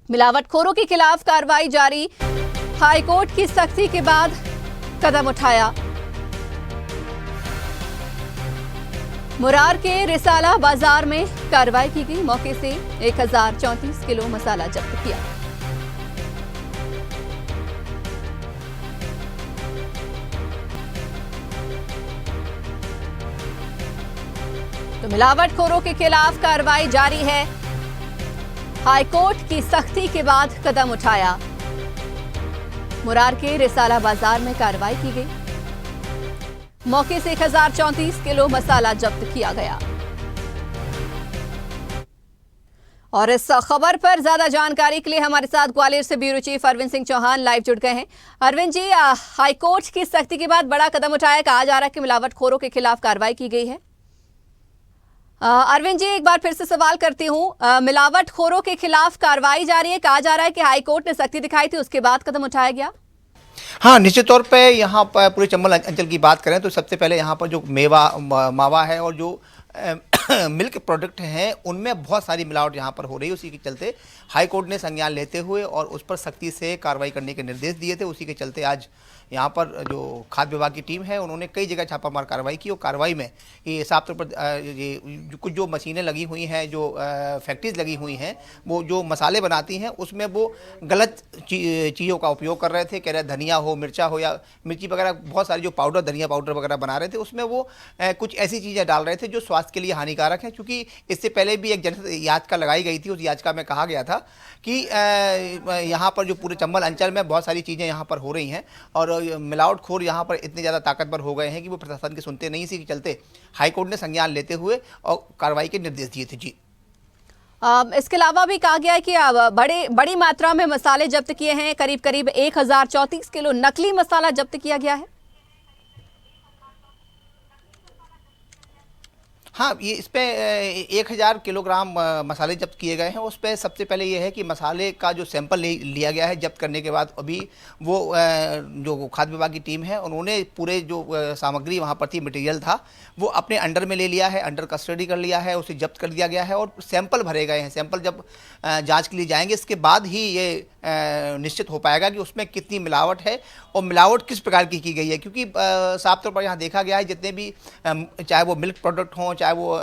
मिलावटखोरों के खिलाफ कार्रवाई जारी, हाईकोर्ट की सख्ती के बाद कदम उठाया। मुरार के रिसाला बाजार में कार्रवाई की गई, मौके से 1034 किलो मसाला जब्त किया। तो मिलावटखोरों के खिलाफ कार्रवाई जारी है, हाईकोर्ट की सख्ती के बाद कदम उठाया। मुरार के रिसाला बाजार में कार्रवाई की गई, मौके से 1034 किलो मसाला जब्त किया गया। और इस खबर पर ज्यादा जानकारी के लिए हमारे साथ ग्वालियर से bureau chief Arvind Singh Chauhan live जुड़ गए हैं। अरविंद जी, हाईकोर्ट की सख्ती के बाद बड़ा कदम उठाया, कहा जा रहा है कि मिलावटखोरों के खिलाफ कार्रवाई की गई है। अरविंद जी, एक बार फिर से सवाल करती हूं, मिलावटखोरों के खिलाफ कार्रवाई जारी है, कहा जा रहा है कि हाईकोर्ट ने सख्ती दिखाई थी, उसके बाद कदम उठाया गया। हाँ, निश्चित तौर पे यहाँ पर पूरे चंबल अंचल की बात करें तो सबसे पहले यहाँ पर जो मावा है और जो मिल्क प्रोडक्ट हैं उनमें बहुत सारी मिलावट यहाँ पर हो रही है। उसी के चलते हाई कोर्ट ने संज्ञान लेते हुए और उस पर सख्ती से कार्रवाई करने के निर्देश दिए थे। उसी के चलते आज यहाँ पर जो खाद्य विभाग की टीम है उन्होंने कई जगह छापामार कार्रवाई की और कार्रवाई में ये साफ तौर पर ये कुछ जो मशीनें लगी हुई हैं, जो फैक्ट्रीज लगी हुई हैं, वो जो मसाले बनाती हैं उसमें वो गलत चीज़ों का उपयोग कर रहे थे। कह रहे धनिया हो, मिर्चा हो या मिर्ची वगैरह, बहुत सारी जो पाउडर, धनिया पाउडर वगैरह बना रहे थे, उसमें वो कुछ ऐसी चीज़ें डाल रहे थे जो स्वास्थ्य के लिए हानिकारक है। क्योंकि इससे पहले भी एक जनहित याचिका लगाई गई थी, उस याचिका में कहा गया था कि यहाँ पर जो पूरे चंबल अंचल में बहुत सारी चीज़ें यहाँ पर हो रही हैं और मिलावटखोर यहाँ पर इतने ज़्यादा ताकतवर हो गए हैं कि वो प्रशासन के सुनते नहीं। इसी के चलते हाईकोर्ट ने संज्ञान लेते हुए और कार्रवाई के निर्देश दिए थे। जी, इसके अलावा भी कहा गया है कि बड़ी मात्रा में मसाले जब्त किए हैं, करीब करीब 1034 किलो नकली मसाला जब्त किया गया है। हाँ, ये इस पे 1000 किलोग्राम मसाले जब्त किए गए हैं। उस पर सबसे पहले ये है कि मसाले का जो सैंपल लिया गया है जब्त करने के बाद, अभी वो जो खाद्य विभाग की टीम है उन्होंने पूरे जो सामग्री वहाँ पर थी, मटेरियल था, वो अपने अंडर में ले लिया है, अंडर कस्टडी कर लिया है, उसे जब्त कर दिया गया है और सैंपल भरे गए हैं। सैंपल जब जाँच के लिए जाएंगे इसके बाद ही ये निश्चित हो पाएगा कि उसमें कितनी मिलावट है और मिलावट किस प्रकार की गई है। क्योंकि साफ तौर पर यहाँ देखा गया है जितने भी चाहे वो मिल्क प्रोडक्ट हों, चाहे वो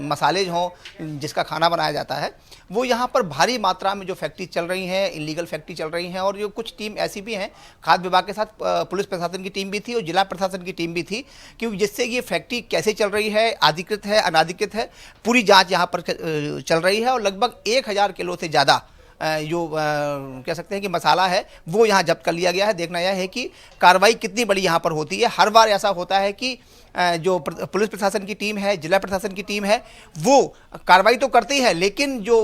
मसाले हों जिसका खाना बनाया जाता है, वो यहाँ पर भारी मात्रा में जो फैक्ट्री चल रही हैं, इलीगल फैक्ट्री चल रही हैं। और जो कुछ टीम ऐसी भी हैं, खाद्य विभाग के साथ पुलिस प्रशासन की टीम भी थी और जिला प्रशासन की टीम भी थी, क्योंकि जिससे ये फैक्ट्री कैसे चल रही है, अधिकृत है, अनाधिकृत है, पूरी जाँच यहाँ पर चल रही है। और लगभग 1000 किलो से ज़्यादा जो कह सकते हैं कि मसाला है वो यहाँ जब्त कर लिया गया है। देखना यह है कि कार्रवाई कितनी बड़ी यहाँ पर होती है। हर बार ऐसा होता है कि जो पुलिस प्रशासन की टीम है, जिला प्रशासन की टीम है, वो कार्रवाई तो करती है, लेकिन जो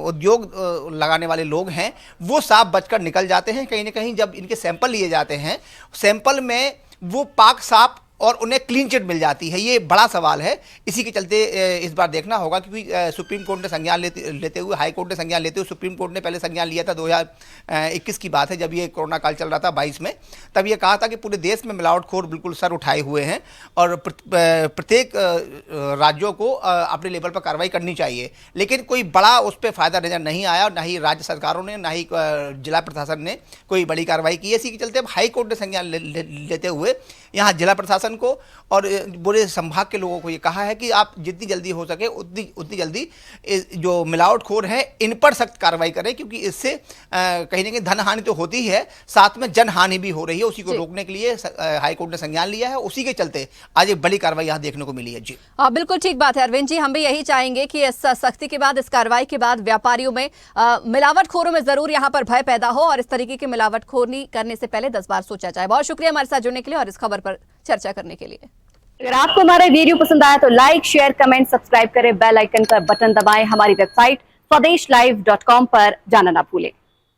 उद्योग लगाने वाले लोग हैं वो साफ बचकर निकल जाते हैं। कहीं ना कहीं जब इनके सैंपल लिए जाते हैं, सैंपल में वो पाक साफ और उन्हें क्लीन चिट मिल जाती है। ये बड़ा सवाल है। इसी के चलते इस बार देखना होगा, क्योंकि सुप्रीम कोर्ट ने संज्ञान लेते हुए, हाई कोर्ट ने संज्ञान लेते हुए, सुप्रीम कोर्ट ने पहले संज्ञान लिया था 2021 की बात है, जब ये कोरोना काल चल रहा था 22 में, तब ये कहा था कि पूरे देश में मिलावटखोर बिल्कुल सर उठाए हुए हैं और प्रत्येक राज्यों को अपने लेवल पर कार्रवाई करनी चाहिए। लेकिन कोई बड़ा उस पर फ़ायदा नजर नहीं आया, ना ही राज्य सरकारों ने, ना ही जिला प्रशासन ने कोई बड़ी कार्रवाई की है। इसी के चलते अब हाई कोर्ट ने संज्ञान लेते हुए यहाँ जिला प्रशासन को और पूरे संभाग के लोगों को ये कहा है कि आप जितनी जल्दी हो सके उतनी जल्दी जो मिलावटखोर हैं इन पर सख्त कार्रवाई करें, क्योंकि इससे कहीं ना कहीं धन हानि तो होती ही है, साथ में जन हानि भी हो रही है। उसी को रोकने के लिए हाई कोर्ट ने संज्ञान लिया है। उसी के चलते आज एक बड़ी कार्रवाई यहाँ देखने को मिली है। जी, बिल्कुल ठीक बात है अरविंद जी, हम भी यही चाहेंगे कि इस सख्ती के बाद, इस कार्रवाई के बाद व्यापारियों में, मिलावटखोरों में जरूर यहाँ पर भय पैदा हो और इस तरीके की मिलावटखोरी करने से पहले 10 बार सोचा जाए। बहुत शुक्रिया हमारे साथ जुड़ने के लिए और इस खबर पर चर्चा करने के लिए। अगर आपको हमारा वीडियो पसंद आया तो लाइक, शेयर, कमेंट, सब्सक्राइब करें, बेल आइकन का बटन दबाएं। हमारी वेबसाइट swadeshlive.com पर जाना ना भूलें।